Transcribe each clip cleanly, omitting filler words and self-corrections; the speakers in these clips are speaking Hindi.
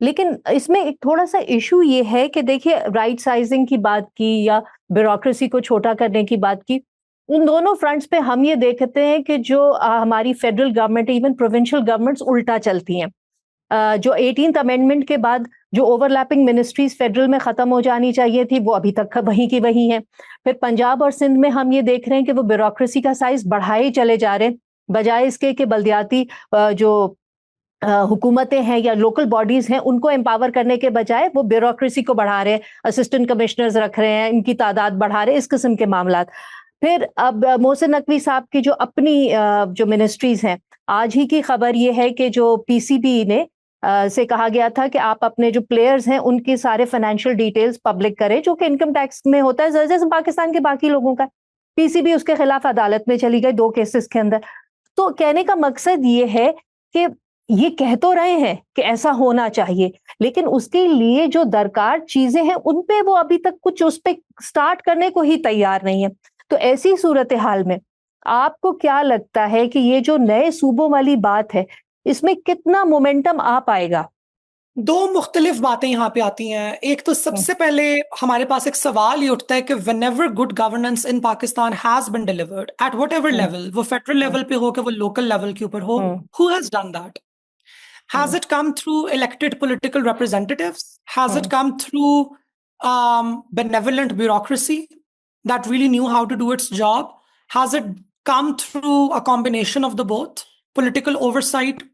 लेकिन इसमें एक थोड़ा सा इशू ये है कि देखिए, राइट साइजिंग की बात की या ब्यूरोक्रेसी को छोटा करने की बात की, उन दोनों फ्रंट्स पे हम ये देखते हैं कि जो हमारी federal government, even provincial governments उल्टा चलती हैं। जो 18th अमेंडमेंट के बाद जो ओवरलैपिंग मिनिस्ट्रीज फेडरल में खत्म हो जानी चाहिए थी, वो अभी तक वहीं की वहीं है। फिर पंजाब और सिंध में हम ये देख रहे हैं कि वो ब्यूरोक्रेसी का साइज बढ़ाए चले जा रहे हैं, बजाय इसके कि बल्दियाती जो हुकूमतें हैं या लोकल बॉडीज हैं उनको एम्पावर करने के बजाय वो ब्यूरोक्रेसी को बढ़ा रहे हैं, असिस्टेंट कमिश्नर्स रख रहे हैं, इनकी तादाद बढ़ा रहे हैं, इस किस्म के मामला। फिर अब मोहसिन नकवी साहब की जो अपनी जो मिनिस्ट्रीज हैं, आज ही की खबर ये है कि जो पीसीबी ने से कहा गया था कि आप अपने जो प्लेयर्स हैं उनके सारे फाइनेंशियल डिटेल्स पब्लिक करें, जो कि इनकम टैक्स में होता है जैसे पाकिस्तान के बाकी लोगों का। पीसीबी उसके खिलाफ अदालत में चली गई 2 केसेस के अंदर। तो कहने का मकसद ये है कि ये कह तो रहे हैं कि ऐसा होना चाहिए, लेकिन उसके लिए जो दरकार चीजें हैं उन पे वो अभी तक कुछ उस पे स्टार्ट करने को ही तैयार नहीं है। तो ऐसी सूरत हाल में आपको क्या लगता है कि ये जो नए सूबों वाली बात है, इसमें कितना मोमेंटम आ पाएगा? दो मुख्तलिफ बातें यहाँ पे आती हैं। एक तो सबसे पहले हमारे पास एक सवाल ये उठता है कि whenever good governance in Pakistan has been delivered at whatever level, वो फेडरल लेवल पे हो कि वो लोकल लेवल के ऊपर हो, who has done that? Has it come through elected political representatives? Has it come through benevolent bureaucracy that really knew how to do its job? Has it come through a combination of the both? Political oversight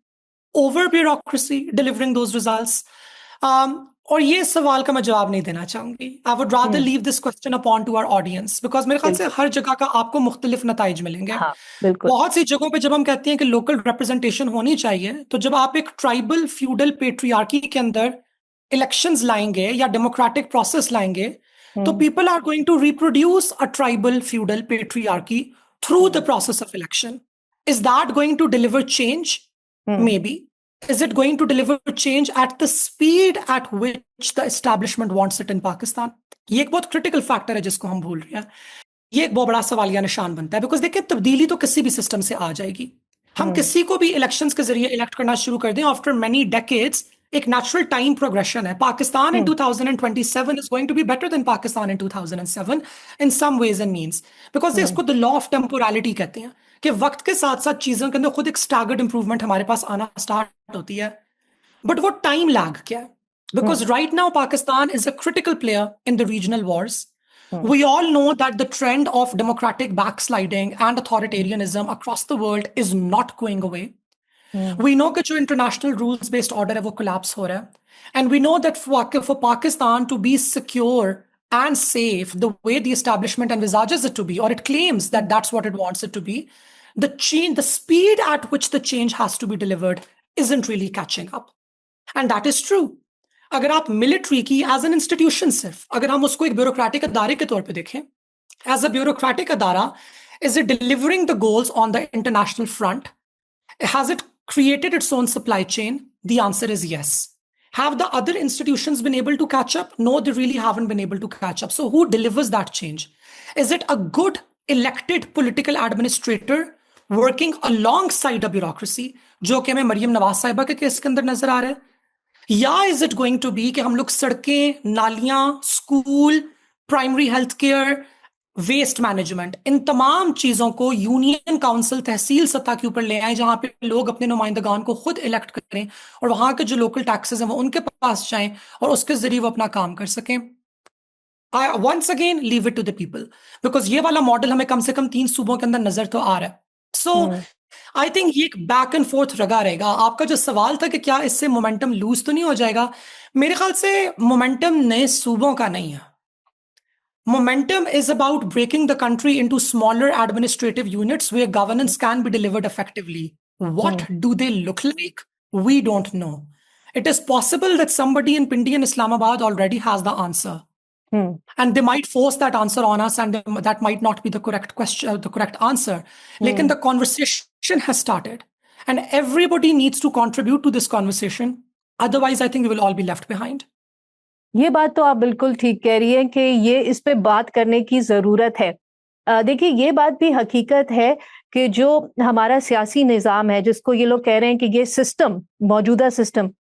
over bureaucracy delivering those results? और ये सवाल का मैं जवाब नहीं देना चाहूंगी. I would rather leave this question upon to our audience, because मेरे ख्याल से हर जगह का आपको मुख्तलिफ नताइज मिलेंगे. हाँ, बिल्कुल. बहुत सी जगहों पे जब हम कहते हैं कि लोकल रिप्रेजेंटेशन होनी चाहिए, तो जब आप एक ट्राइबल फ्यूडल पेट्रियार्की के अंदर इलेक्शंस लाएंगे या डेमोक्रेटिक प्रोसेस लाएंगे, तो people are going to reproduce a tribal feudal patriarchy through the process of election. Is that going to deliver change? Maybe. Is it going to deliver change at the speed at which the establishment wants it in Pakistan? ये एक बहुत क्रिटिकल फैक्टर है जिसको हम भूल रहे हैं. ये एक बहुत बड़ा सवालिया निशान बनता है, बिकॉज देखिए, तब्दीली तो किसी भी सिस्टम से आ जाएगी. हम किसी को भी इलेक्शंस के जरिए इलेक्ट करना शुरू कर दें, आफ्टर मेनी डेकेड्स एक नेचुरल टाइम प्रोग्रेशन है. Pakistan in 2027 is going to be better than Pakistan in 2007 in some ways and means, because इसको द लॉ ऑफ टेम्पोरलिटी कहते हैं कि वक्त के साथ साथ चीजों के अंदर खुद एक स्टैगर्ड इंप्रूवमेंट हमारे पास आना स्टार्ट होती है. बट वो टाइम लैग क्या है? Because right now Pakistan is a critical player in the regional wars. We all know that the trend of democratic backsliding and authoritarianism across the world is not going away. We know that जो international rules-based order है वो collapse हो रहा है. And we know that for Pakistan to be secure and safe the way the establishment envisages it to be, or it claims that that's what it wants it to be, the speed at which the change has to be delivered isn't really catching up. And that is true. अगर आप मिलिट्री की एज एन इंस्टीट्यूशन, सिर्फ अगर हम उसको एक ब्यूरोक्रेटिक अदारे के तौर पे देखें, एज अ ब्यूरोक्रेटिक अदारा, is it delivering the goals on the international front? Has it created its own supply chain? The answer is yes. Have the other institutions been able to catch up? No, they really haven't been able to catch up. So who delivers that change? Is it a good elected political administrator working alongside a bureaucracy, जो कि हमें मरियम नवाज साहिबा के केस के अंदर नजर आ रहा है? या is it going to be कि हम लोग सड़कें, नालियां, school, primary health care, waste management, इन तमाम चीजों को यूनियन काउंसिल, तहसील सतह के ऊपर ले आए, जहां पे लोग अपने नुमाइंदगान को खुद इलेक्ट करें और वहां के जो लोकल टैक्सेस हैं वो उनके पास जाएं और उसके जरिए वो अपना काम कर सकें? I once again leave it to the people, because ये वाला मॉडल हमें कम से कम 3 सूबों के अंदर नजर तो आ रहा है. सो आई थिंक ये एक बैक एंड फोर्थ रगा रहेगा. आपका जो सवाल था कि क्या इससे मोमेंटम लूज तो नहीं हो जाएगा, मेरे ख्याल से मोमेंटम नए सूबों का नहीं है. Momentum is about breaking the country into smaller administrative units where governance can be delivered effectively. What do they look like? We don't know. It is possible that somebody in Pindi and Islamabad already has the answer. And they might force that answer on us, and that might not be the correct question, the correct answer. Lekin the conversation has started, and everybody needs to contribute to this conversation. Otherwise, I think we will all be left behind. ये बात तो आप बिल्कुल ठीक कह रही हैं कि ये इस पे बात करने की जरूरत है. देखिए, ये बात भी हकीकत है कि जो हमारा सियासी निज़ाम है, जिसको ये लोग कह रहे हैं कि ये सिस्टम, मौजूदा सिस्टम